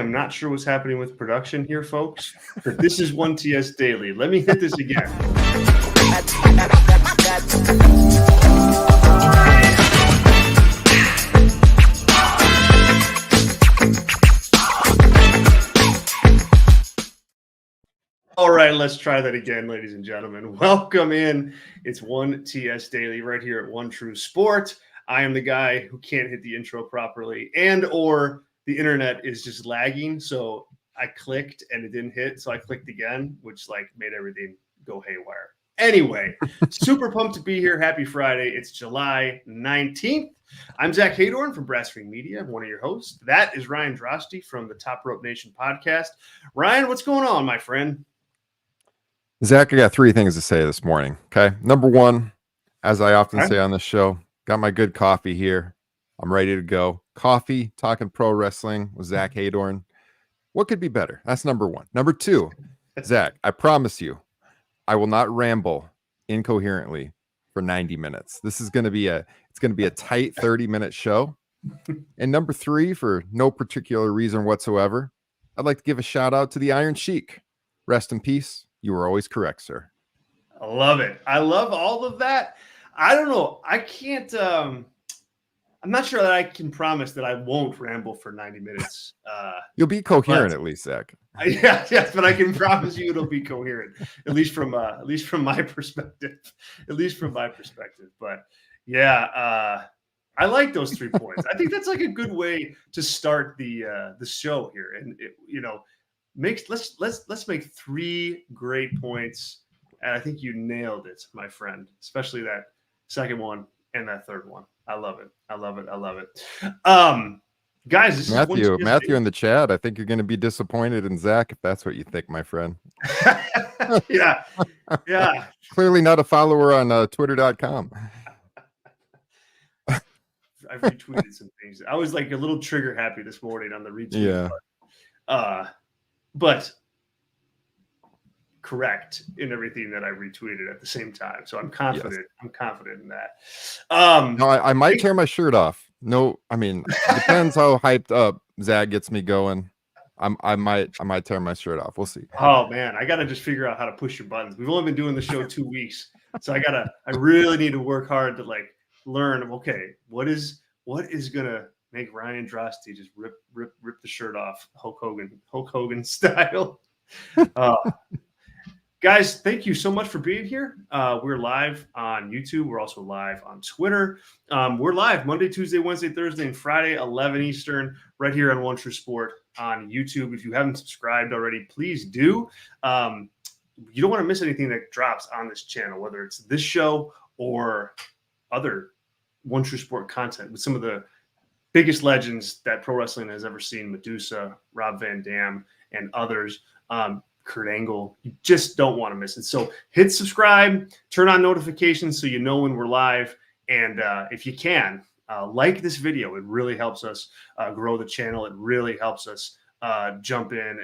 am not sure what's happening with production here, folks, but this is 1TS Daily. Let me hit this again. All right, let's try that again, ladies and gentlemen. Welcome in. It's 1TS Daily right here at One True Sport. I am the guy who can't hit the intro properly and or the internet is just lagging. So I clicked and it didn't hit. So I clicked again, which made everything go haywire. Anyway, super pumped to be here. Happy Friday. It's July 19th. I'm Zack Heydorn from Brass Ring Media. I'm one of your hosts. That is Ryan Droste from the topropenation podcast. Ryan, what's going on, my friend? Zach, I got three things to say this morning. Okay. Number one, as I often say on this show, got my good coffee here. I'm ready to go. Coffee, talking pro wrestling with Zack Heydorn. What could be better? That's number one. Number two, Zach, I promise you, I will not ramble incoherently for 90 minutes. This is going to be a tight 30-minute show. And number three, for no particular reason whatsoever, I'd like to give a shout out to the Iron Sheik. Rest in peace. You were always correct, sir. I love it. I love all of that. I don't know. I can't. I'm not sure that I can promise that I won't ramble for 90 minutes. You'll be coherent at least, Zach. Yes, but I can promise you it'll be coherent, at least from my perspective. But yeah, I like those 3 points. I think that's a good way to start the show here, and let's make 3 great points, and I think you nailed it, my friend. Especially that second one and that third one. I love it. Guys, this is Matthew in the chat. I think you're going to be disappointed in Zach if that's what you think, my friend. yeah. Clearly not a follower on Twitter.com. I've retweeted some things. I was a little trigger happy this morning on the retweet. Yeah. But correct in everything that I retweeted at the same time. So I'm confident. Yes. I'm confident in that. No, I might tear my shirt off. No, I mean, depends how hyped up Zach gets me going. I might tear my shirt off. We'll see. Oh man, I got to just figure out how to push your buttons. We've only been doing the show 2 weeks. So I really need to work hard to learn, okay, what is going to make Ryan Droste just rip the shirt off Hulk Hogan style. Guys, thank you so much for being here. We're live on YouTube. We're also live on Twitter. We're live Monday, Tuesday, Wednesday, Thursday, and Friday, 11 Eastern, right here on One True Sport on YouTube. If you haven't subscribed already, please do. You don't want to miss anything that drops on this channel, whether it's this show or other One True Sport content with some of the biggest legends that pro wrestling has ever seen: Medusa, Rob Van Dam, and others. Kurt Angle. You just don't want to miss it. So hit subscribe, turn on notifications so you know when we're live. And if you can, like this video. It really helps us grow the channel. It really helps us jump in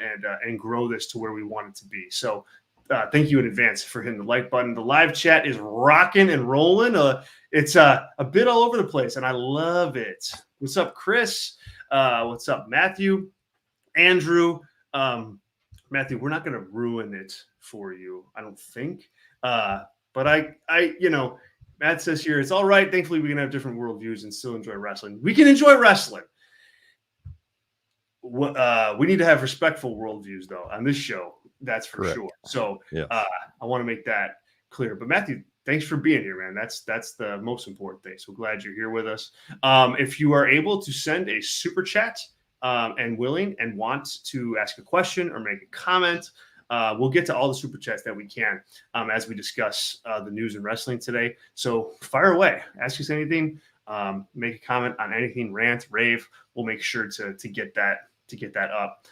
and grow this to where we want it to be. So thank you in advance for hitting the like button. The live chat is rocking and rolling. It's a bit all over the place, and I love it. What's up, Chris? What's up, Matthew? Andrew? Matthew, we're not going to ruin it for you, I don't think. But Matt says here, it's all right. Thankfully, we can have different worldviews and still enjoy wrestling. We can enjoy wrestling. We need to have respectful worldviews, though, on this show. That's for Correct. Sure. So yes. I want to make that clear. But Matthew, thanks for being here, man. That's the most important thing. So glad you're here with us. If you are able to send a super chat, and willing and want to ask a question or make a comment, we'll get to all the super chats that we can as we discuss the news in wrestling today. So fire away, ask us anything, make a comment on anything, rant, rave. We'll make sure to get that up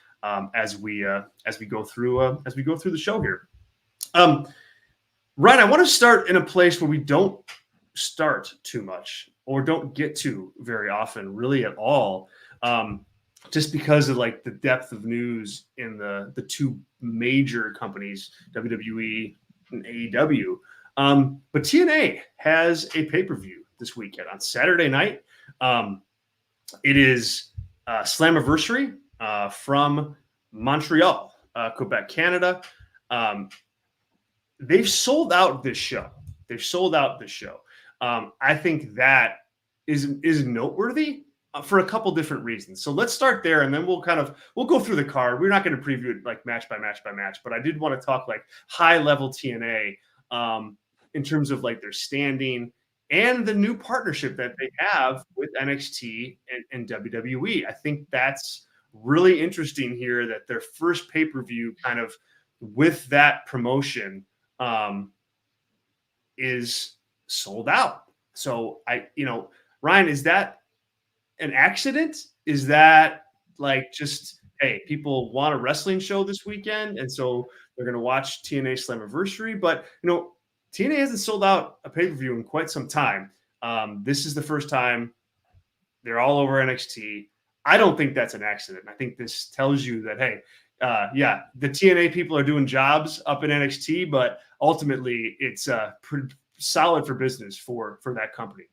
as we go through the show here. Ryan, I want to start in a place where we don't start too much or don't get to very often, really at all. Just because of the depth of news in the 2 major companies, WWE and AEW. But TNA has a pay-per-view this weekend on Saturday night. It is Slammiversary. from Montreal, Quebec, Canada. They've sold out this show. I think that is noteworthy for a couple different reasons. So let's start there, and then we'll go through the card. We're not going to preview it like match by match by match, but I did want to talk like high level TNA in terms of like their standing and the new partnership that they have with NXT and WWE. I think that's really interesting here that their first pay-per-view kind of with that promotion is sold out. So Ryan, is that an accident? Is that like just, hey, people want a wrestling show this weekend, and so they're going to watch TNA Slammiversary? But TNA hasn't sold out a pay-per-view in quite some time. This is the first time they're all over NXT. I don't think that's an accident. I think this tells you that, hey, the TNA people are doing jobs up in NXT, but ultimately it's pretty solid for business for that company.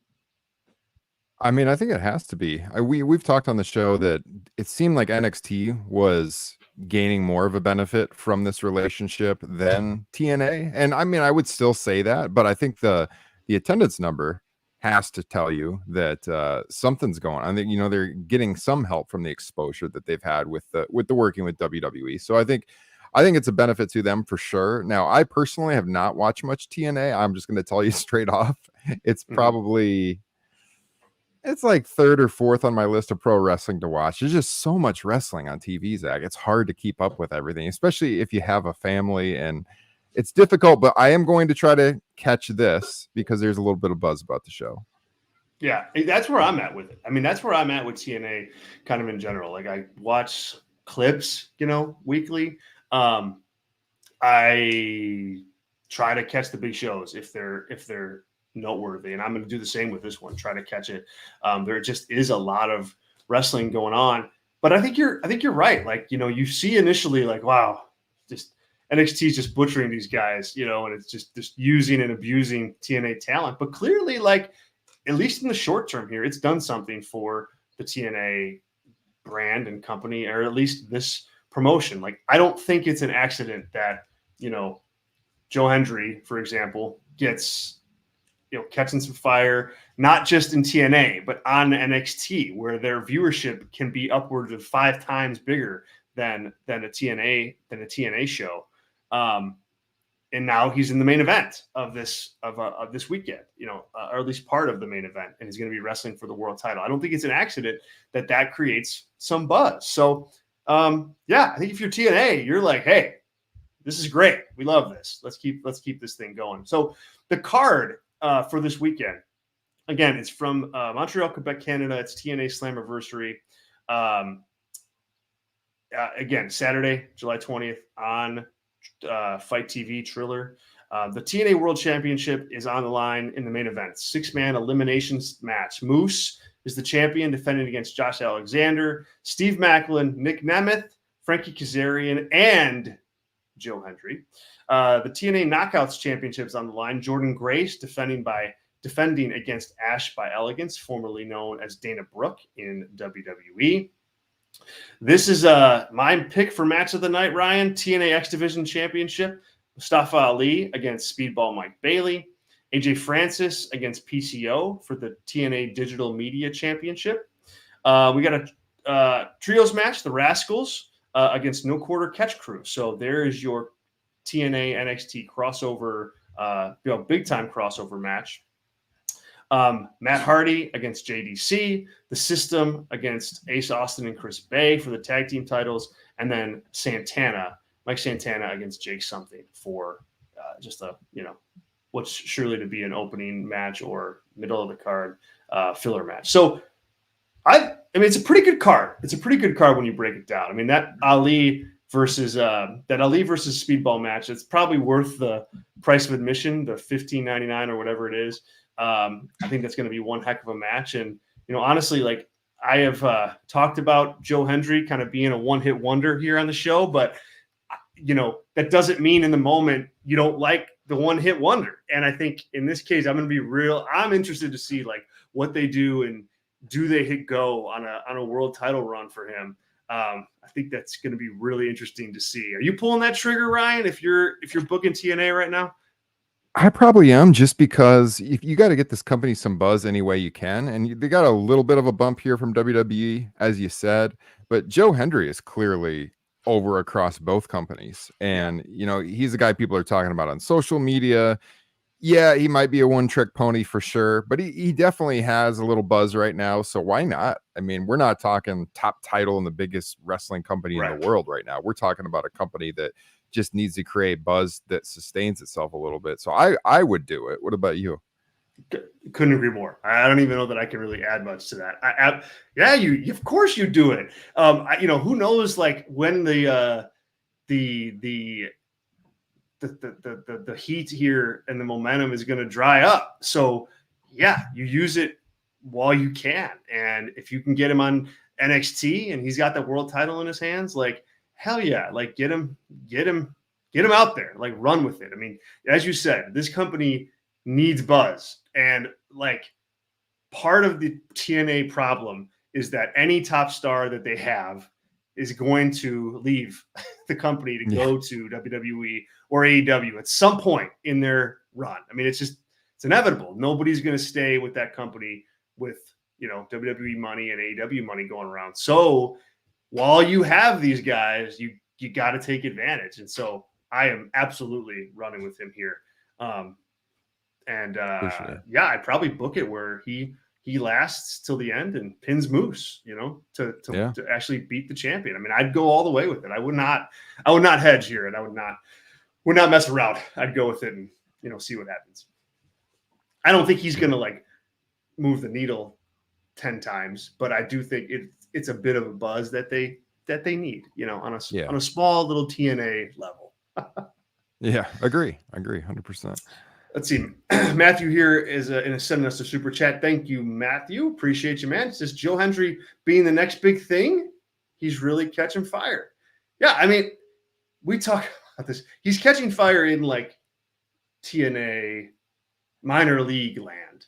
I mean, I think it has to be. We've talked on the show that it seemed like NXT was gaining more of a benefit from this relationship than TNA. And I mean, I would still say that, but I think the attendance number has to tell you that something's going on. I think, they're getting some help from the exposure that they've had with the working with WWE. So I think it's a benefit to them for sure. Now, I personally have not watched much TNA. I'm just going to tell you straight off. It's probably it's like third or fourth on my list of pro wrestling to watch. There's just so much wrestling on TV, Zach. It's hard to keep up with everything, especially if you have a family, and it's difficult, but I am going to try to catch this because there's a little bit of buzz about the show. Yeah, that's where I'm at with it. I mean, that's where I'm at with TNA kind of in general. Like I watch clips, weekly. I try to catch the big shows if they're noteworthy, and I'm going to do the same with this one. Try to catch it. There just is a lot of wrestling going on, but I think you're right. Like you see initially like, wow, just NXT is just butchering these guys, and it's just using and abusing TNA talent. But clearly, like at least in the short term here, it's done something for the TNA brand and company, or at least this promotion. Like I don't think it's an accident that Joe Hendry, for example, gets catching some fire, not just in TNA, but on NXT, where their viewership can be upwards of 5 times bigger than a TNA show. And now he's in the main event of this weekend, or at least part of the main event, and he's going to be wrestling for the world title. I don't think it's an accident that creates some buzz. So, I think if you're TNA, you're like, hey, this is great. We love this. Let's keep this thing going. So the card for this weekend, again, it's from Montreal, Quebec, Canada. It's TNA Slammiversary. Again, Saturday, July 20th on Fight TV Triller. The TNA World Championship is on the line in the main event. 6-man elimination match. Moose is the champion, defending against Josh Alexander, Steve Macklin, Nick Nemeth, Frankie Kazarian, and Joe Hendry. The TNA Knockouts Championship is on the line. Jordan Grace defending against Ash by Elegance, formerly known as Dana Brooke in WWE. This is my pick for match of the night, Ryan. TNA X Division Championship. Mustafa Ali against Speedball Mike Bailey. AJ Francis against PCO for the TNA Digital Media Championship. We got a trios match, the Rascals against No Quarter Catch Crew. So there is your TNA NXT crossover, big time crossover match. Matt Hardy against JDC, the System against Ace Austin and Chris Bay for the tag team titles, and then Mike Santana against Jake Something for just what's surely to be an opening match or middle of the card filler match. So I mean, it's a pretty good card. It's a pretty good card when you break it down. I mean, that Ali versus Speedball match, it's probably worth the price of admission, the $15.99 or whatever it is. I think that's going to be one heck of a match. And, honestly, like I have talked about Joe Hendry kind of being a one-hit wonder here on the show, but, that doesn't mean in the moment you don't like the one-hit wonder. And I think in this case, I'm going to be real. I'm interested to see like what they do, and do they hit go on a world title run for him? I think that's going to be really interesting to see. Are you pulling that trigger, Ryan? If you're booking TNA right now? I probably am, just because if you got to get this company some buzz any way you can, and they got a little bit of a bump here from WWE, as you said, but Joe Hendry is clearly over across both companies, and he's the guy people are talking about on social media. Yeah, he might be a one-trick pony for sure, but he definitely has a little buzz right now. So why not? I mean, we're not talking top title in the biggest wrestling company in the world right now. We're talking about a company that just needs to create buzz that sustains itself a little bit. So I would do it. What about you? Couldn't agree more. I don't even know that I can really add much to that. You of course you do it. Who knows, like, when the heat here and the momentum is going to dry up. So yeah, you use it while you can. And if you can get him on NXT and he's got the world title in his hands, like, hell yeah, like get him out there, like run with it. I mean, as you said, this company needs buzz. And like, part of the TNA problem is that any top star that they have is going to leave the company to go to WWE or AEW at some point in their run. I mean, it's inevitable. Nobody's going to stay with that company with, WWE money and AEW money going around. So while you have these guys, you got to take advantage. And so I am absolutely running with him here. I'd probably book it where he lasts till the end and pins Moose, to actually beat the champion. I mean, I'd go all the way with it. I would not hedge here, and I would not mess around. I'd go with it and, see what happens. I don't think he's going to like move the needle 10 times, but I do think it's a bit of a buzz that they need, on a small little TNA level. Yeah, agree 100%. Let's see. Matthew here is sending us a super chat. Thank you, Matthew. Appreciate you, man. It says Joe Hendry being the next big thing. He's really catching fire. Yeah, I mean, we talk about this. He's catching fire in like TNA minor league land,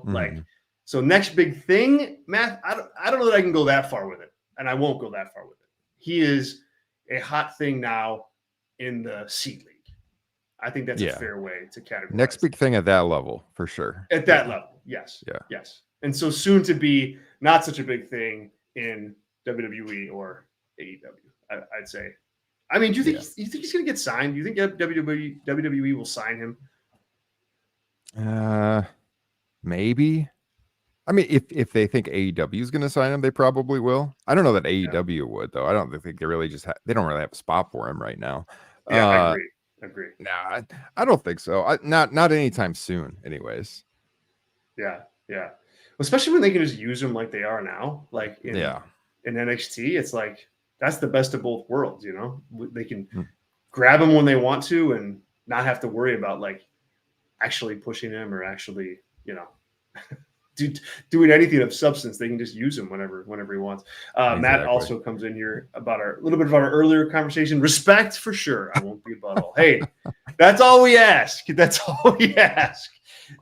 like, so next big thing, Matt. I don't know that I can go that far with it, and I won't go that far with it. He is a hot thing now in the seat league. I think that's a fair way to categorize. Next big thing at that level, for sure. At that level, yes. Yeah. Yes. And so soon to be not such a big thing in WWE or AEW, I'd say. I mean, do you think he's going to get signed? Do you think WWE will sign him? Maybe. I mean, if they think AEW is going to sign him, they probably will. I don't know that AEW would, though. I don't think they really they don't really have a spot for him right now. Yeah, I agree. Nah, I don't think so. Not anytime soon, anyways. Yeah. Especially when they can just use them like they are now, like in NXT. It's like that's the best of both worlds. They can grab them when they want to and not have to worry about like actually pushing him or actually, doing anything of substance. They can just use him whenever he wants. Exactly. Matt also comes in here about a little bit of our earlier conversation. Respect for sure. I won't be a butthole. Hey, that's all we ask.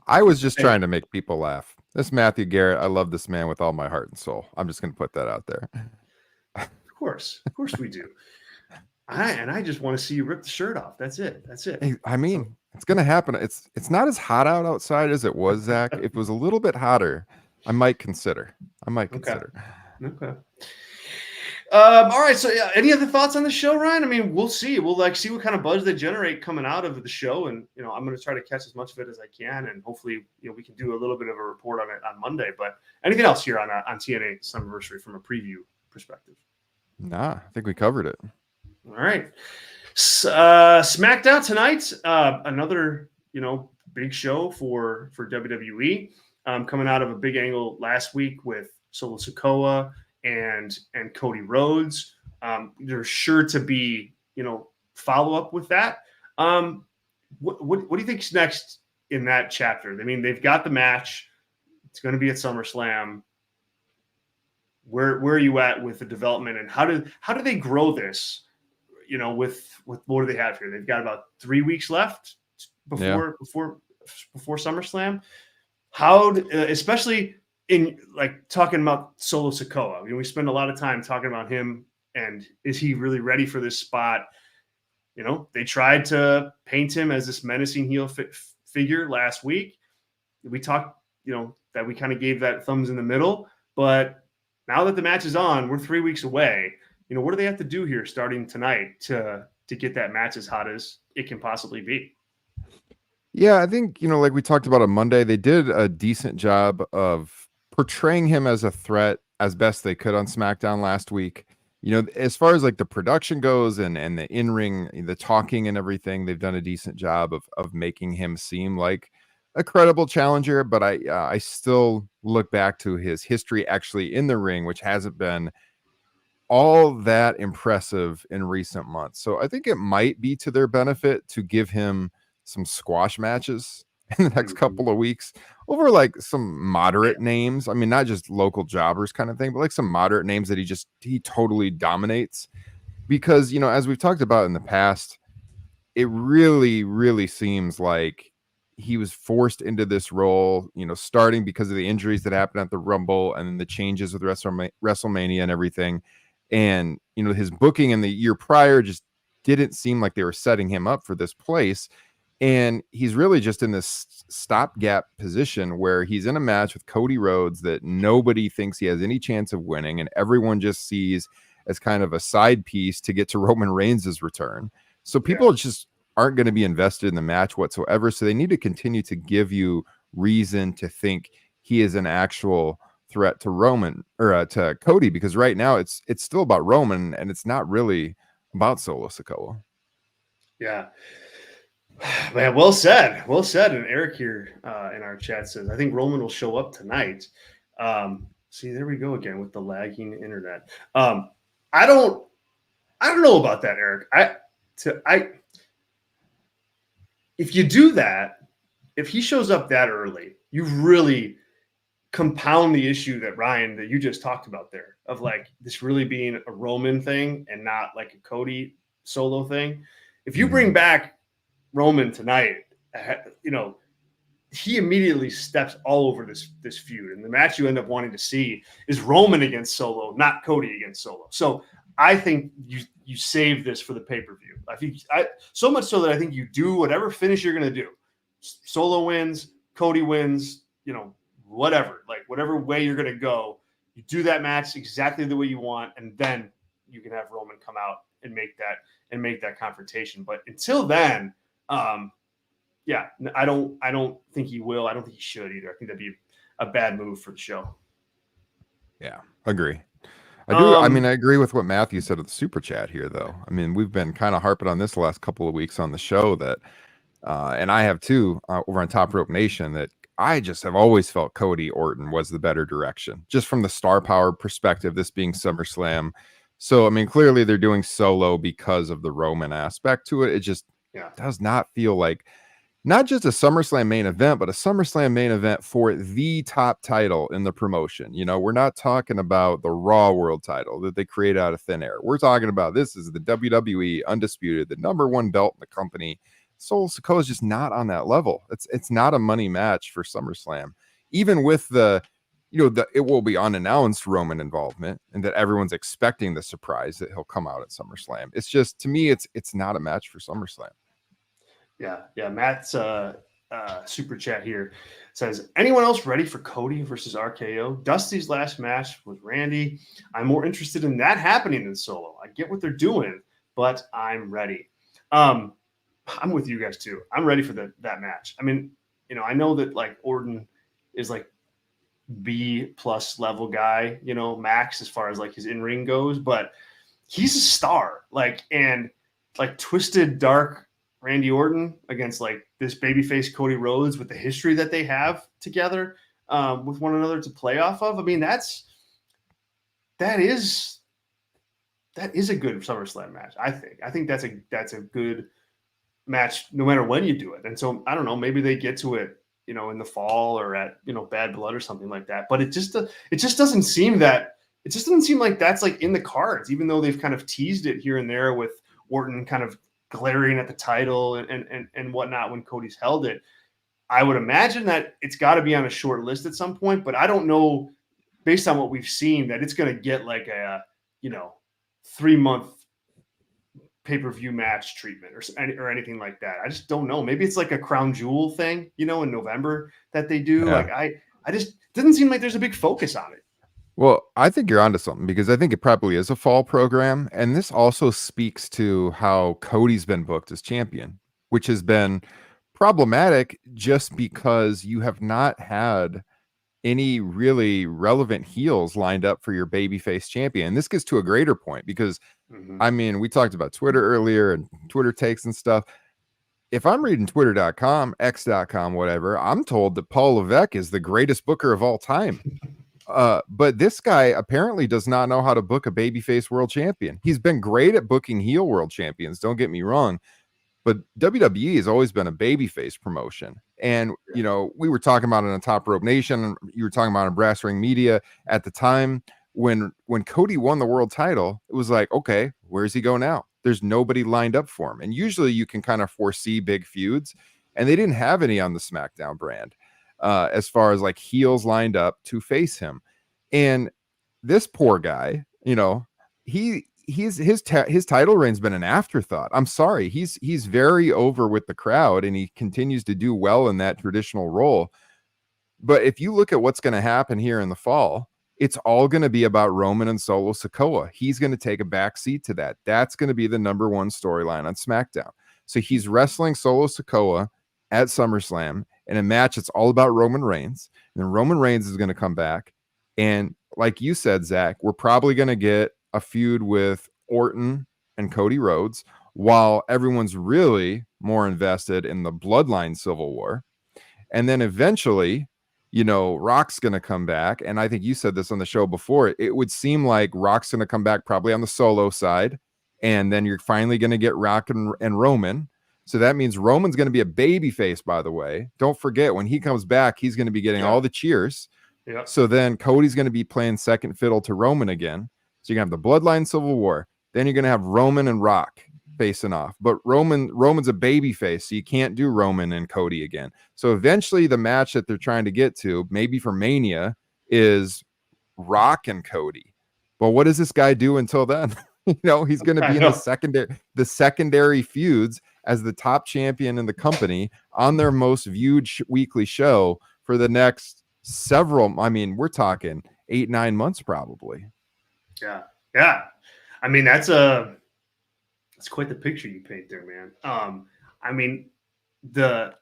I was just trying to make people laugh. This Matthew Garrett, I love this man with all my heart and soul. I'm just going to put that out there. Of course we do. I just want to see you rip the shirt off. That's it. Hey, I mean, it's going to happen. It's not as hot outside as it was, Zach. If it was a little bit hotter, I might consider. Okay. All right. So any other thoughts on the show, Ryan? I mean, we'll see. We'll see what kind of buzz they generate coming out of the show. And, I'm going to try to catch as much of it as I can. And hopefully, we can do a little bit of a report on it on Monday. But anything else here on TNA Slammiversary from a preview perspective? Nah, I think we covered it. All right. Smackdown tonight. Another, big show for WWE. Coming out of a big angle last week with Solo Sikoa and Cody Rhodes. There's sure to be, follow up with that. What do you think's next in that chapter? I mean, they've got the match. It's going to be at SummerSlam. Where are you at with the development, and how do they grow this? With what do they have here? They've got about 3 weeks left before SummerSlam. How, especially in like talking about Solo Sikoa, we spend a lot of time talking about him And is he really ready for this spot? You know, they tried to paint him as this menacing heel figure last week. We talked, you know, that we kind of gave that thumbs in the middle, but now that the match is on, we're 3 weeks away. You know, what do they have to do here starting tonight to get that match as hot as it can possibly be? Yeah, I think, you know, like we talked about on Monday, they did a decent job of portraying him as a threat as best they could on SmackDown last week. You know, as far as like the production goes and the in-ring, the talking and everything, they've done a decent job of making him seem like a credible challenger, but I still look back to his history actually in the ring, which hasn't been all that impressive in recent months. So I think it might be to their benefit to give him some squash matches in the next couple of weeks over like some moderate names. I mean, not just local jobbers kind of thing, but like some moderate names that he totally dominates. Because, you know, as we've talked about in the past, it really, really seems like he was forced into this role, you know, starting because of the injuries that happened at the Rumble and then the changes with WrestleMania and everything. And, you know, his booking in the year prior just didn't seem like they were setting him up for this place. And he's really just in this stopgap position where he's in a match with Cody Rhodes that nobody thinks he has any chance of winning. And everyone just sees as kind of a side piece to get to Roman Reigns' return. So people just aren't going to be invested in the match whatsoever. So they need to continue to give you reason to think he is an actual threat to Roman or to Cody, because right now it's still about Roman and it's not really about Solo Sikoa. Yeah. Man, well said. Well said. And Eric here in our chat says, I think Roman will show up tonight. See, there we go again with the lagging internet. I don't know about that, Eric. If you do that, if he shows up that early, you really compound the issue that you just talked about there of like this really being a Roman thing and not like a Cody solo thing. If you bring back Roman tonight, you know, he immediately steps all over this feud. And the match you end up wanting to see is Roman against Solo, not Cody against Solo. So I think you save this for the pay-per-view. I think so much so that I think you do whatever finish you're going to do. Solo wins, Cody wins, you know, whatever, like whatever way you're going to go, you do that match exactly the way you want. And then you can have Roman come out and make that confrontation. But until then, yeah, I don't think he will. I don't think he should either. I think that'd be a bad move for the show. Yeah, agree. I do. I mean, I agree with what Matthew said at the super chat here, though. I mean, we've been kind of harping on this the last couple of weeks on the show that, and I have too, over on Top Rope Nation, that I just have always felt Cody Orton was the better direction, just from the star power perspective, this being SummerSlam. So, I mean, clearly they're doing Solo because of the Roman aspect to it. It just does not feel like not just a SummerSlam main event, but a SummerSlam main event for the top title in the promotion. You know, we're not talking about the Raw World title that they create out of thin air. We're talking about this is the WWE Undisputed, the #1 belt in the company. Solo Sikoa is just not on that level. It's not a money match for SummerSlam, even with the, you know, it will be unannounced Roman involvement and that everyone's expecting the surprise that he'll come out at SummerSlam. It's just, to me, it's not a match for SummerSlam. Yeah. Matt's super chat here says, anyone else ready for Cody versus RKO? Dusty's last match was Randy. I'm more interested in that happening than Solo. I get what they're doing, but I'm ready. I'm with you guys too. I'm ready for that match. I mean, you know, I know that like Orton is like B+ level guy, you know, max as far as like his in-ring goes, but he's a star. Like, and like twisted dark Randy Orton against like this babyface Cody Rhodes with the history that they have together with one another to play off of. I mean, that is a good SummerSlam match. I think that's a good match no matter when you do it. And so I don't know, maybe they get to it, you know, in the fall or at, you know, Bad Blood or something like that. But it just doesn't seem like that's like in the cards, even though they've kind of teased it here and there with Orton kind of glaring at the title and whatnot when Cody's held it. I would imagine that it's got to be on a short list at some point, but I don't know, based on what we've seen, that it's going to get like a, you know, 3-month pay-per-view match treatment or anything like that. I just don't know. Maybe it's like a crown jewel thing, in November that they do. Yeah. Like I just doesn't seem like there's a big focus on it. Well, I think you're onto something because I think it probably is a fall program. And this also speaks to how Cody's been booked as champion, which has been problematic just because you have not had any really relevant heels lined up for your babyface champion. And this gets to a greater point because, I mean, we talked about Twitter earlier and Twitter takes and stuff. If I'm reading twitter.com, x.com, whatever, I'm told that Paul Levesque is the greatest booker of all time. But this guy apparently does not know how to book a babyface world champion. He's been great at booking heel world champions, don't get me wrong, but WWE has always been a babyface promotion. And, we were talking about it on Top Rope Nation, you were talking about it on Brass Ring Media at the time when Cody won the world title. It was like, okay, where's he go now? There's nobody lined up for him. And usually you can kind of foresee big feuds, and they didn't have any on the SmackDown brand. As far as like heels lined up to face him. And this poor guy, his title reign's been an afterthought. I'm sorry. He's very over with the crowd and he continues to do well in that traditional role. But if you look at what's going to happen here in the fall, it's all going to be about Roman and Solo Sikoa. He's going to take a back seat to that. That's going to be the number one storyline on SmackDown. So he's wrestling Solo Sikoa at SummerSlam in a match that's all about Roman Reigns. And then Roman Reigns is going to come back. And like you said, Zach, we're probably going to get a feud with Orton and Cody Rhodes while everyone's really more invested in the Bloodline Civil War. And then eventually, Rock's going to come back. And I think you said this on the show before. It would seem like Rock's going to come back probably on the Solo side. And then you're finally going to get Rock and Roman. So that means Roman's going to be a baby face, by the way. Don't forget, when he comes back, he's going to be getting all the cheers. Yeah. So then Cody's going to be playing second fiddle to Roman again. So you're going to have the Bloodline Civil War. Then you're going to have Roman and Rock facing off. But Roman's a baby face, so you can't do Roman and Cody again. So eventually the match that they're trying to get to, maybe for Mania, is Rock and Cody. But what does this guy do until then? He's going to be in the secondary feuds as the top champion in the company on their most viewed weekly show for the next several. I mean, we're talking 8-9 months probably. Yeah. I mean, that's quite the picture you paint there, man. I mean, the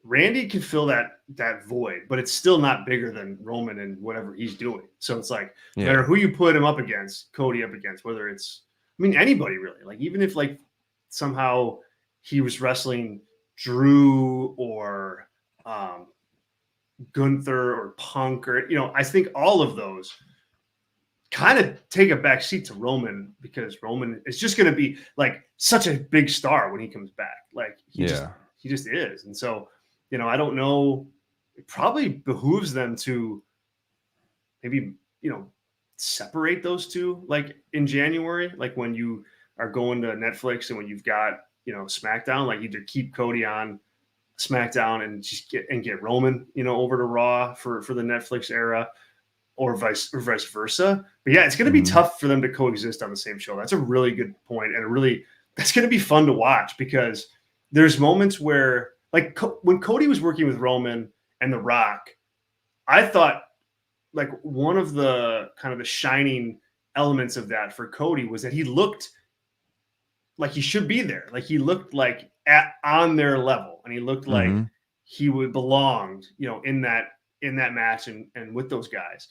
Randy can fill that void, but it's still not bigger than Roman and whatever he's doing. So it's like, no matter who you put him up against, Cody up against, whether it's, anybody really, like, even if like somehow he was wrestling Drew or Gunther or Punk or, I think all of those kind of take a back seat to Roman because Roman is just going to be like such a big star when he comes back. Like he just is. And so, I don't know, it probably behooves them to maybe, separate those two, like in January, like when you are going to Netflix and when you've got, SmackDown, like either keep Cody on SmackDown and just get Roman, over to Raw for the Netflix era or vice versa. But yeah, it's going to be tough for them to coexist on the same show. That's a really good point. And that's going to be fun to watch because there's moments where, like when Cody was working with Roman and The Rock, I thought like one of the kind of the shining elements of that for Cody was that he looked like he should be there. Like he looked like on their level, and he looked like he would belonged, in that match and with those guys.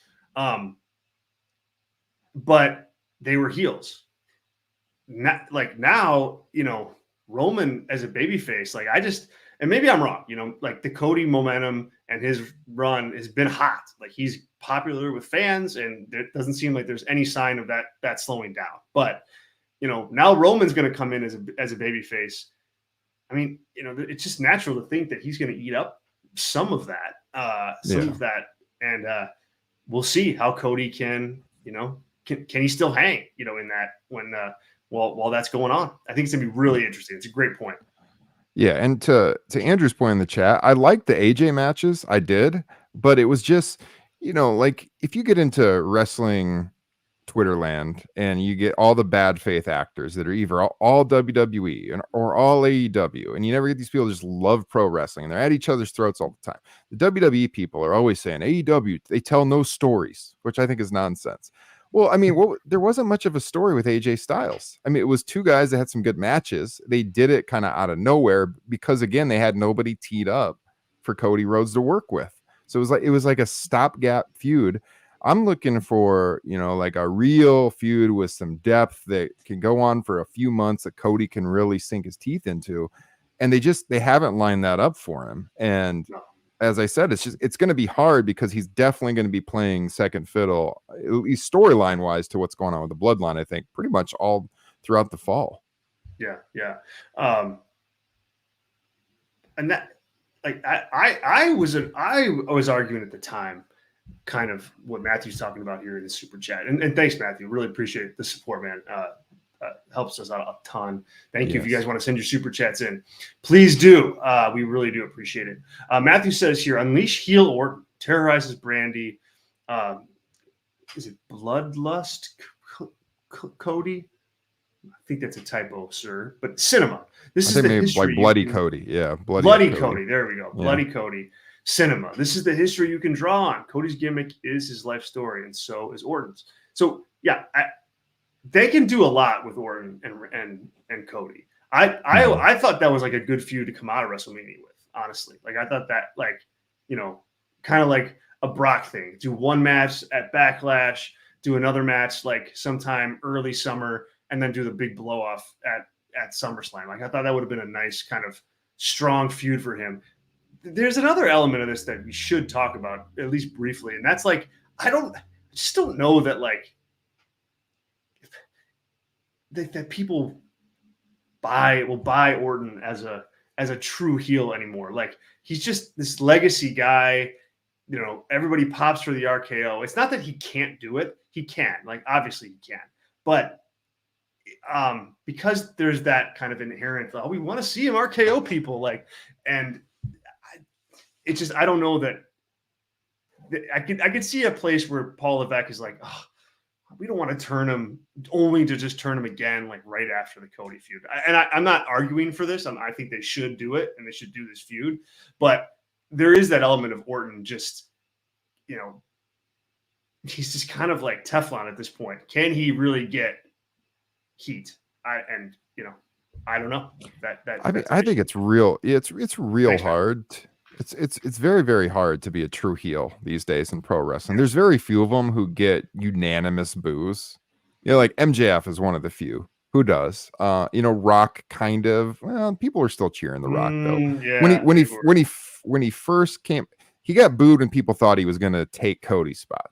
But they were heels. Not like now, Roman as a babyface, like and maybe I'm wrong, like the Cody momentum and his run has been hot. Like he's popular with fans, and it doesn't seem like there's any sign of that slowing down. But now Roman's going to come in as a babyface. I mean, it's just natural to think that he's going to eat up some of that, and we'll see how Cody can he still hang, in that when while that's going on. I think it's going to be really interesting. It's a great point. Yeah, and to Andrew's point in the chat, I liked the AJ matches. I did, but it was just, like if you get into wrestling Twitter land, and you get all the bad faith actors that are either all WWE or all AEW, and you never get these people who just love pro wrestling, and they're at each other's throats all the time. The WWE people are always saying AEW, they tell no stories, which I think is nonsense. Well, I mean, there wasn't much of a story with AJ Styles. I mean, it was two guys that had some good matches. They did it kind of out of nowhere because, again, they had nobody teed up for Cody Rhodes to work with. So it was like a stopgap feud. I'm looking for, like a real feud with some depth that can go on for a few months that Cody can really sink his teeth into. And they haven't lined that up for him. And as I said, it's going to be hard because he's definitely going to be playing second fiddle, at least storyline wise, to what's going on with the bloodline, I think, pretty much all throughout the fall. Yeah. And that, like, I was arguing at the time kind of what Matthew's talking about here in the super chat. And thanks, Matthew. Really appreciate the support, man. Helps us out a ton. Thank you. If you guys want to send your super chats in, please do. We really do appreciate it. Matthew says here, unleash heel Orton, terrorizes Brandy. Is it Bloodlust Cody? I think that's a typo, sir. But Cinema. This is the history. Like Bloody Cody. Yeah. Bloody Cody. There we go. Yeah. Bloody Cody. Cinema. This is the history you can draw on. Cody's gimmick is his life story, and so is Orton's. So yeah, they can do a lot with Orton and Cody. I thought that was like a good feud to come out of WrestleMania with, honestly. Like I thought that, like, kind of like a Brock thing. Do one match at Backlash, do another match like sometime early summer, and then do the big blow off at SummerSlam. Like I thought that would have been a nice kind of strong feud for him. There's another element of this that we should talk about, at least briefly, and that's like I just don't know that like that people will buy Orton as a true heel anymore. Like he's just this legacy guy. Everybody pops for the RKO. It's not that he can't do it; he can. Like obviously he can, but because there's that kind of inherent, we want to see him RKO people, like, and it's just I don't know that I could see a place where Paul Levesque is like, oh, we don't want to turn him only to just turn him again, like right after the Cody feud. I'm not arguing for this. I think they should do it and they should do this feud, but there is that element of Orton just, he's just kind of like Teflon at this point. Can he really get heat? I don't know. I think it's real. It's real Thanks, hard. It's very, very hard to be a true heel these days in pro wrestling. There's very few of them who get unanimous boos. Like MJF is one of the few who does. Rock kind of. Well, people are still cheering the Rock though. Yeah, when he first came, he got booed when people thought he was going to take Cody's spot.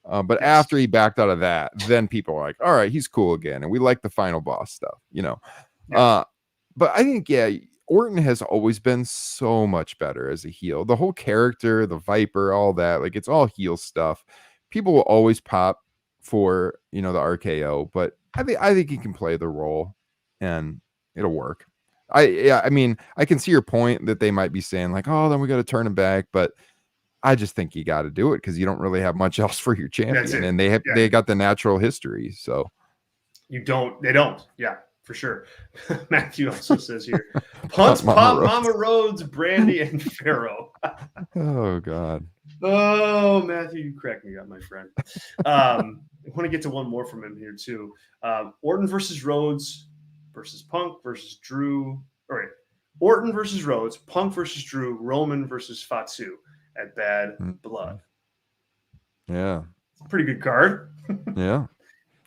But after he backed out of that, then people are like, all right, he's cool again. And we like the final boss stuff, But I think, Orton has always been so much better as a heel. The whole character, the Viper, all that, like it's all heel stuff. People will always pop for, the RKO, but I think he can play the role and it'll work. I mean, I can see your point that they might be saying like, oh, then we got to turn him back. But I just think you got to do it because you don't really have much else for your champion. And they got the natural history. So they don't. Yeah. For sure. Matthew also says here, Punts, Pop, Mama Rhodes, Brandy, and Pharaoh. Oh, God. Oh, Matthew, you crack me up, my friend. I want to get to one more from him here, too. Orton versus Rhodes versus Punk versus Drew. All right. Orton versus Rhodes, Punk versus Drew, Roman versus Fatu at Bad Blood. Yeah. It's a pretty good card. Yeah.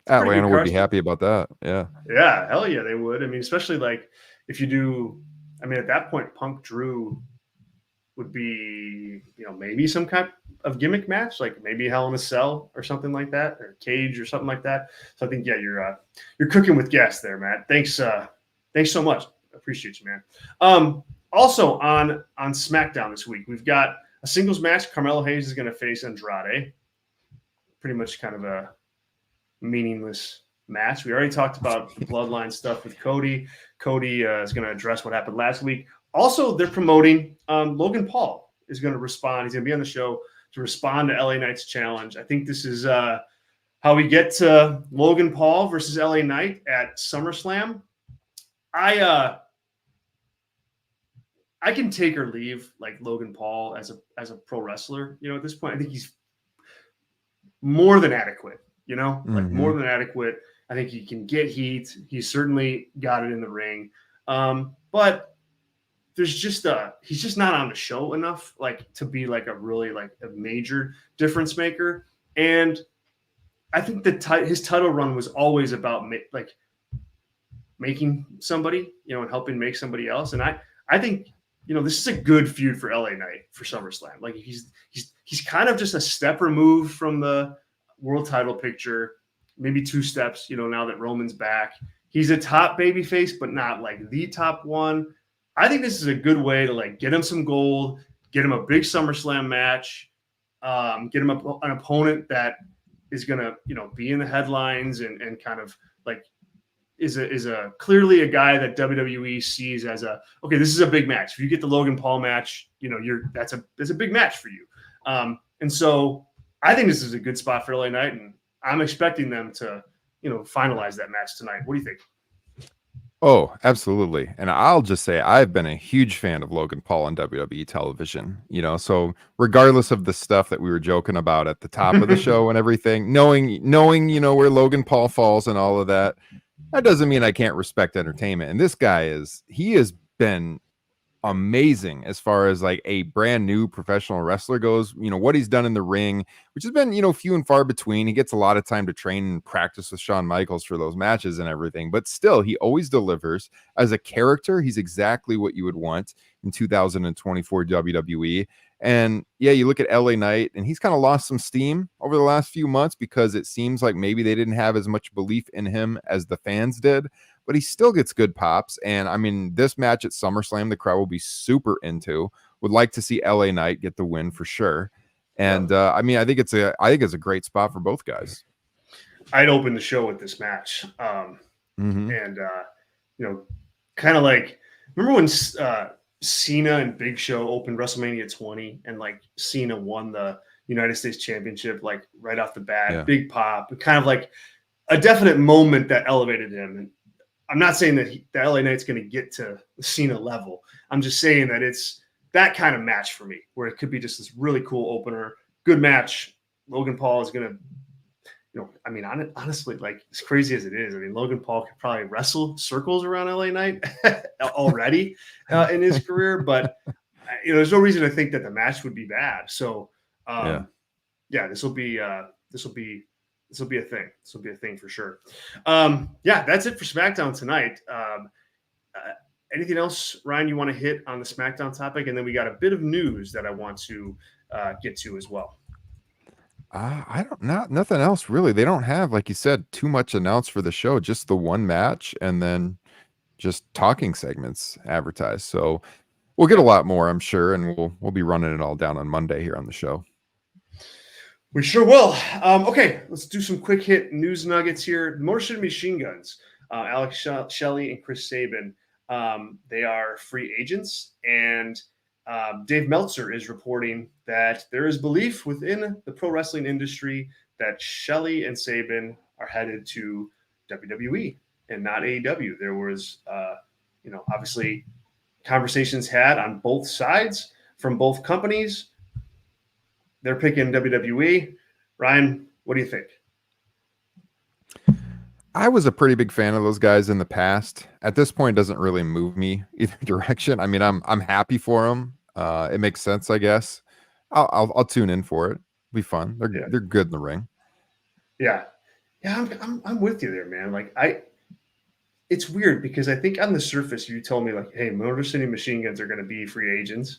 Atlanta would be happy about that. Yeah. Yeah. Hell yeah, they would. I mean, especially like if you do, at that point, Punk Drew would be, maybe some kind of gimmick match, like maybe Hell in a Cell or something like that, or Cage or something like that. So I think, you're cooking with gas there, Matt. Thanks so much. Appreciate you, man. Also on SmackDown this week, we've got a singles match. Carmelo Hayes is going to face Andrade. Pretty much kind of a meaningless match. We already talked about the bloodline stuff with Cody. Cody is going to address what happened last week. Also, they're promoting Logan Paul is going to respond. He's going to be on the show to respond to LA Knight's challenge. I think this is how we get to Logan Paul versus LA Knight at SummerSlam. I can take or leave like Logan Paul as a pro wrestler. At this point, I think he's more than adequate. Like more than adequate. I think he can get heat. He's certainly got it in the ring. But there's just he's just not on the show enough, like to be like a really like a major difference maker. And I think his title run was always about making somebody, and helping make somebody else. And I think this is a good feud for LA Knight for SummerSlam. Like he's kind of just a step removed from the world title picture, maybe 2 steps. Now that Roman's back, he's a top babyface, but not like the top one. I think this is a good way to like get him some gold, get him a big SummerSlam match, get him an opponent that is gonna be in the headlines and kind of like is a clearly a guy that WWE sees as okay, this is a big match. If you get the Logan Paul match, that's a big match for you. And so I think this is a good spot for LA Knight, and I'm expecting them to finalize that match tonight. What do you think? Oh, absolutely. And I'll just say I've been a huge fan of Logan Paul on WWE television, so regardless of the stuff that we were joking about at the top of the show and everything, knowing, where Logan Paul falls and all of that, that doesn't mean I can't respect entertainment. And this guy he has been amazing as far as like a brand new professional wrestler goes. What he's done in the ring, which has been few and far between. He gets a lot of time to train and practice with Shawn Michaels for those matches and everything, but still he always delivers as a character. He's exactly what you would want in 2024 WWE. And yeah, you look at LA Knight and he's kind of lost some steam over the last few months because it seems like maybe they didn't have as much belief in him as the fans did, but he still gets good pops. And I mean, this match at SummerSlam, the crowd will be super into. Would like to see LA Knight get the win for sure. And I mean, I think it's a great spot for both guys. I'd open the show with this match. And kind of like, remember when Cena and Big Show opened WrestleMania 20 and like Cena won the United States Championship, like right off the bat, big pop, kind of like a definite moment that elevated him. And I'm not saying that the LA Knight's going to get to the Cena level. I'm just saying that it's that kind of match for me, where it could be just this really cool opener, good match. Logan Paul is going to, I mean, honestly, like as crazy as it is, I mean, Logan Paul could probably wrestle circles around LA Knight already in his career, but there's no reason to think that the match would be bad. So, this will be a thing. This will be a thing for sure. That's it for SmackDown tonight. Anything else, Ryan, you want to hit on the SmackDown topic? And then we got a bit of news that I want to get to as well. Nothing else really. They don't have, like you said, too much announced for the show, just the one match and then just talking segments advertised. So we'll get a lot more, I'm sure, and we'll be running it all down on Monday here on the show. We sure will. Okay, let's do some quick hit news nuggets here. Motor City Machine Guns, Alex Shelley and Chris Sabin, they are free agents, and Dave Meltzer is reporting that there is belief within the pro wrestling industry that Shelley and Sabin are headed to WWE and not AEW. There was, obviously conversations had on both sides from both companies. They're picking WWE. Ryan, what do you think? I was a pretty big fan of those guys in the past. At this point, it doesn't really move me either direction. I mean, I'm happy for them. It makes sense, I guess. I'll tune in for it. It'll be fun. They're good in the ring. Yeah. I'm with you there, man. Like it's weird because I think on the surface you told me like, hey, Motor City Machine Guns are going to be free agents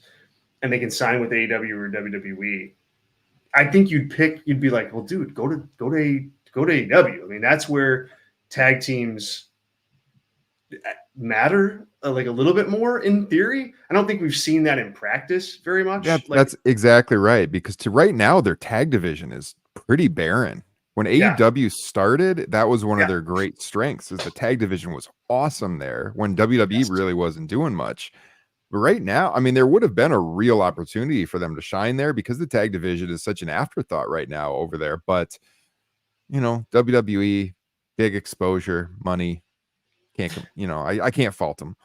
and they can sign with AEW or WWE. I think you'd be like, well, dude, go to AEW. I mean, that's where tag teams matter like a little bit more in theory. I don't think we've seen that in practice very much. Yeah, that's exactly right. Because right now their tag division is pretty barren. When AEW started, that was one of their great strengths. Is the tag division was awesome there when WWE really wasn't doing much. But right now, I mean, there would have been a real opportunity for them to shine there because the tag division is such an afterthought right now over there. But WWE, big exposure, money. I can't fault them.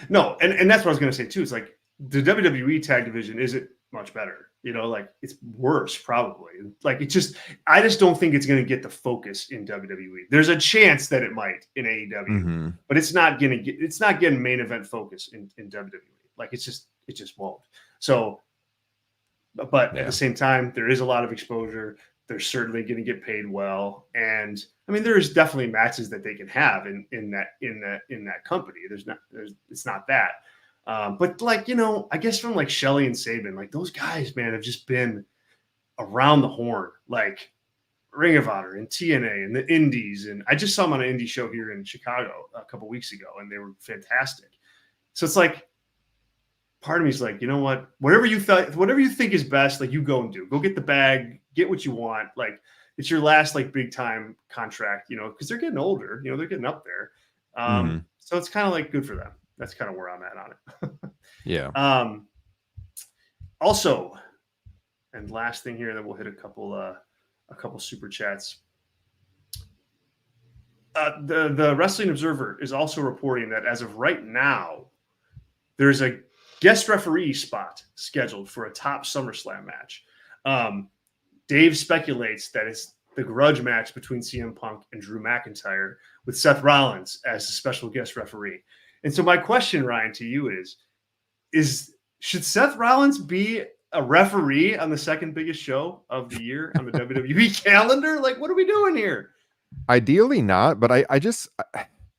No, and that's what I was going to say too. It's like the WWE tag division isn't much better. Like it's worse probably. Like I just don't think it's going to get the focus in WWE. There's a chance that it might in AEW, but it's not getting main event focus in WWE. Like it just won't. So, but at the same time, there is a lot of exposure. They're certainly going to get paid well, and I mean, there's definitely matches that they can have in that company. It's not that, but like I guess from like Shelley and Sabin, like those guys, man, have just been around the horn, like Ring of Honor and TNA and the Indies, and I just saw them on an indie show here in Chicago a couple weeks ago, and they were fantastic. So it's like, part of me is like, you know what? Whatever you think is best, like you go and do. Go get the bag, get what you want. Like it's your last like big time contract, because they're getting older. They're getting up there. So it's kind of like good for them. That's kind of where I'm at on it. Yeah. Also, and last thing here, then we'll hit a couple super chats. The Wrestling Observer is also reporting that as of right now, there's a guest referee spot scheduled for a top SummerSlam match. Dave speculates that it's the grudge match between CM Punk and Drew McIntyre with Seth Rollins as the special guest referee. And so my question, Ryan, to you is should Seth Rollins be a referee on the second biggest show of the year on the WWE calendar? Like, what are we doing here? Ideally not, but I just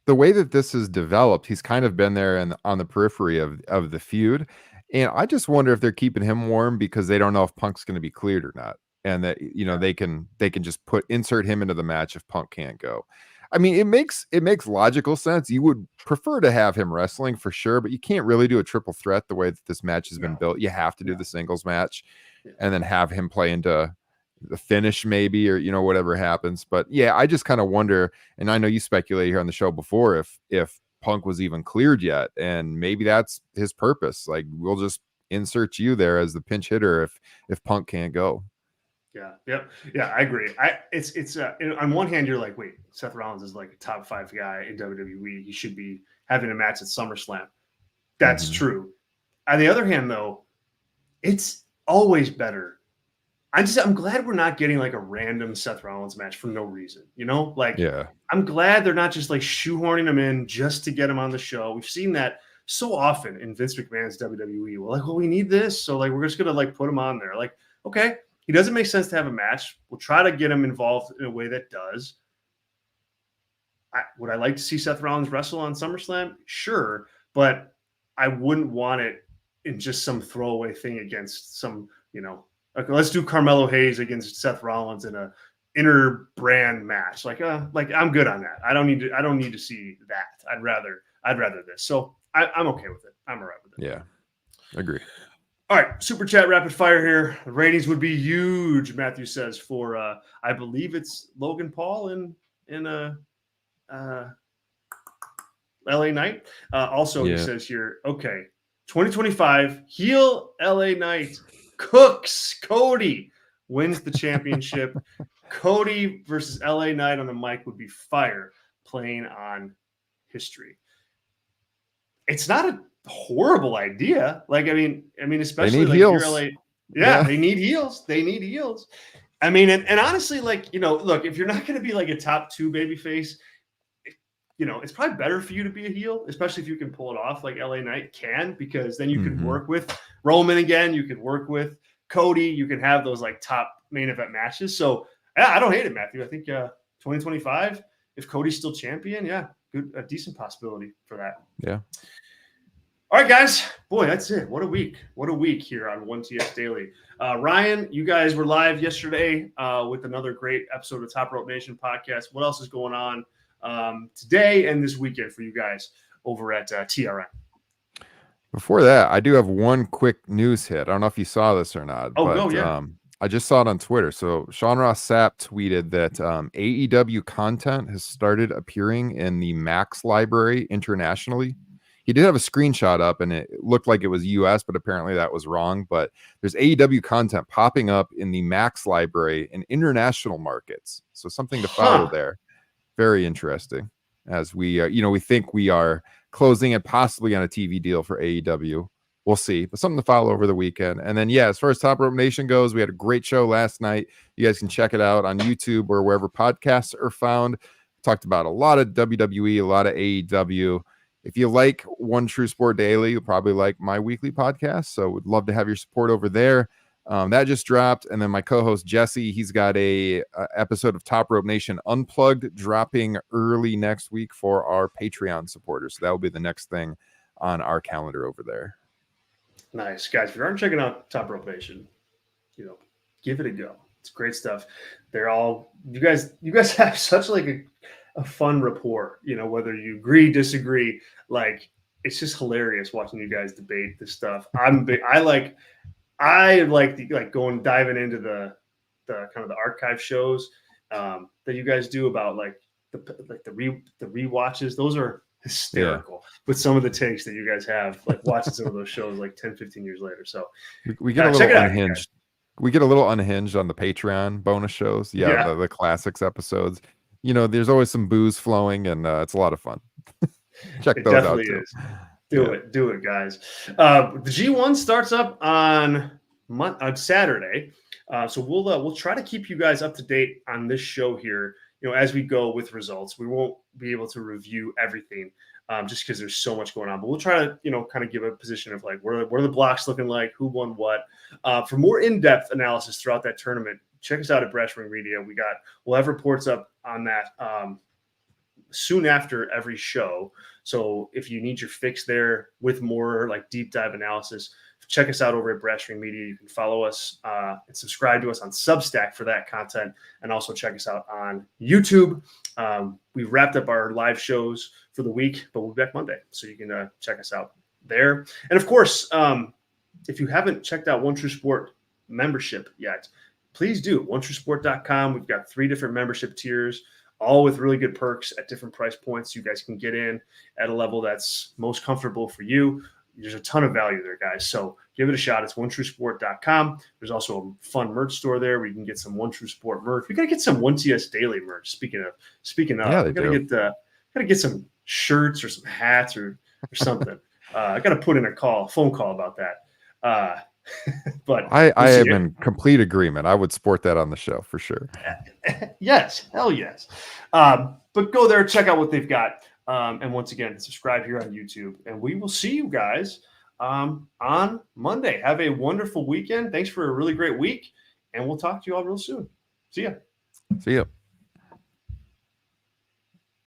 the way that this is developed, he's kind of been there and on the periphery of the feud. And I just wonder if they're keeping him warm because they don't know if Punk's going to be cleared or not. And that, they can just insert him into the match if Punk can't go. I mean, it makes logical sense. You would prefer to have him wrestling for sure, but you can't really do a triple threat the way that this match has been built. You have to do the singles match and then have him play into the finish maybe, or whatever happens. But yeah, I just kind of wonder, and I know you speculated here on the show before if Punk was even cleared yet, and maybe that's his purpose. Like, we'll just insert you there as the pinch hitter if Punk can't go. Yeah, I agree. It's on one hand, you're like, wait, Seth Rollins is like a top 5 guy in WWE. He should be having a match at SummerSlam. That's true. On the other hand, though, it's always better. I'm glad we're not getting like a random Seth Rollins match for no reason. I'm glad they're not just like shoehorning him in just to get him on the show. We've seen that so often in Vince McMahon's WWE. We're like, well, we need this, so like we're just gonna like put him on there. Like, okay. He doesn't make sense to have a match. We'll try to get him involved in a way that does. Would I like to see Seth Rollins wrestle on SummerSlam? Sure, but I wouldn't want it in just some throwaway thing against some, like let's do Carmelo Hayes against Seth Rollins in a inter-brand match. Like I'm good on that. I don't need to see that. I'd rather this. So I'm okay with it. I'm all right with it. Yeah, agree. All right, super chat rapid fire here. The ratings would be huge, Matthew says, for I believe it's Logan Paul in LA Knight. He says here, okay, 2025 heel LA Knight cooks Cody, wins the championship. Cody versus LA Knight on the mic would be fire, playing on history. It's not a horrible idea. Like, I mean, especially like heels. They need heels. They need heels. I mean, and honestly, like, look, if you're not going to be like a top 2 babyface, it's probably better for you to be a heel, especially if you can pull it off like LA Knight can, because then you can work with Roman again. You can work with Cody. You can have those like top main event matches. So yeah, I don't hate it, Matthew. I think 2025, if Cody's still champion, a decent possibility for that. Yeah. All right, guys. Boy, that's it. What a week. What a week here on 1TS Daily. Ryan, you guys were live yesterday with another great episode of Top Rope Nation podcast. What else is going on today and this weekend for you guys over at TRN? Before that, I do have one quick news hit. I don't know if you saw this or not. I just saw it on Twitter. So Sean Ross Sapp tweeted that AEW content has started appearing in the Max library internationally. He did have a screenshot up, and it looked like it was US, but apparently that was wrong. But there's AEW content popping up in the Max library in international markets, so something to follow there. Very interesting. As we, we think we are closing and possibly on a TV deal for AEW. We'll see, but something to follow over the weekend. And then, as far as Top Rope Nation goes, we had a great show last night. You guys can check it out on YouTube or wherever podcasts are found. Talked about a lot of WWE, a lot of AEW. If you like One True Sport Daily, you'll probably like my weekly podcast. So would love to have your support over there. That just dropped. And then my co-host Jesse, he's got a episode of Top Rope Nation Unplugged dropping early next week for our Patreon supporters. So that will be the next thing on our calendar over there. Nice, guys. If you aren't checking out Top Rope Nation, give it a go. It's great stuff. They're all you guys have such like a fun rapport. Whether you agree, disagree, like it's just hilarious watching you guys debate this stuff. I like diving into the kind of the archive shows that you guys do about like the rewatches. Those are hysterical with some of the takes that you guys have, like watching some of those shows like 10, 15 years later. So we get a little unhinged. We get a little unhinged on the Patreon bonus shows. The classics episodes. There's always some booze flowing, and it's a lot of fun. Check those out too. Do it, guys. The G1 starts up on Saturday, so we'll try to keep you guys up to date on this show here. As we go with results, we won't be able to review everything just because there's so much going on. But we'll try to kind of give a position of like what are the blocks looking like, who won what. For more in-depth analysis throughout that tournament, check us out at Brass Ring Media. We'll have reports up on that soon after every show. So if you need your fix there with more like deep dive analysis, check us out over at Brass Ring Media. You can follow us and subscribe to us on Substack for that content, and also check us out on YouTube. We've wrapped up our live shows for the week, but we'll be back Monday, so you can check us out there. And of course, if you haven't checked out One True Sport membership yet, please do. OneTrueSport.com. We've got 3 different membership tiers, all with really good perks at different price points. You guys can get in at a level that's most comfortable for you. There's a ton of value there, guys. So give it a shot. It's OneTrueSport.com. There's also a fun merch store there where you can get some One True Sport merch. We got to get some 1TS Daily merch. Speaking of, we got to get some shirts or some hats or something. I got to put in a phone call about that. But I am in complete agreement. I would sport that on the show for sure. Yes, hell yes. But go there, check out what they've got. And once again, subscribe here on YouTube, and we will see you guys on Monday. Have a wonderful weekend. Thanks for a really great week, and we'll talk to you all real soon. See ya.